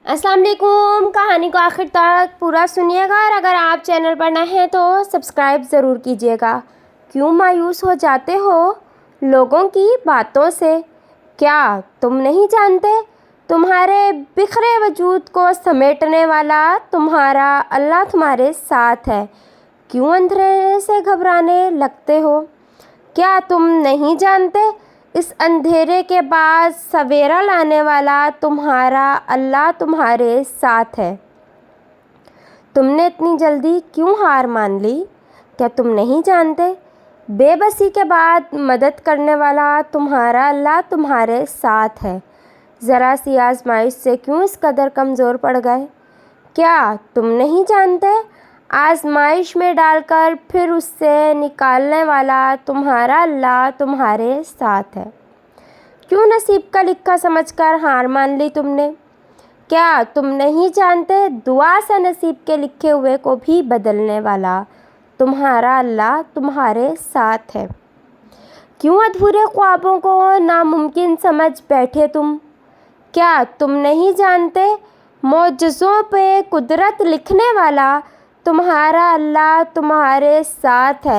अस्सलाम वालेकुम। कहानी को आखिर तक पूरा सुनिएगा और अगर आप चैनल पर नए हैं तो सब्सक्राइब ज़रूर कीजिएगा। क्यों मायूस हो जाते हो लोगों की बातों से? क्या तुम नहीं जानते तुम्हारे बिखरे वजूद को समेटने वाला तुम्हारा अल्लाह तुम्हारे साथ है? क्यों अंधेरे से घबराने लगते हो? क्या तुम नहीं जानते इस अंधेरे के बाद सवेरा लाने वाला तुम्हारा अल्लाह तुम्हारे साथ है? तुमने इतनी जल्दी क्यों हार मान ली? क्या तुम नहीं जानते बेबसी के बाद मदद करने वाला तुम्हारा अल्लाह तुम्हारे साथ है? ज़रा सी आजमाइश से क्यों इस कदर कमज़ोर पड़ गए? क्या तुम नहीं जानते आजमाइश में डालकर फिर उससे निकालने वाला तुम्हारा अल्लाह तुम्हारे साथ है? क्यों नसीब का लिखा समझकर हार मान ली तुमने? क्या तुम नहीं जानते दुआ से नसीब के लिखे हुए को भी बदलने वाला तुम्हारा अल्लाह तुम्हारे साथ है? क्यों अधूरे ख्वाबों को नामुमकिन समझ बैठे तुम? क्या तुम नहीं जानते मौजज़ों पे कुदरत लिखने वाला तुम्हारा अल्लाह तुम्हारे साथ है?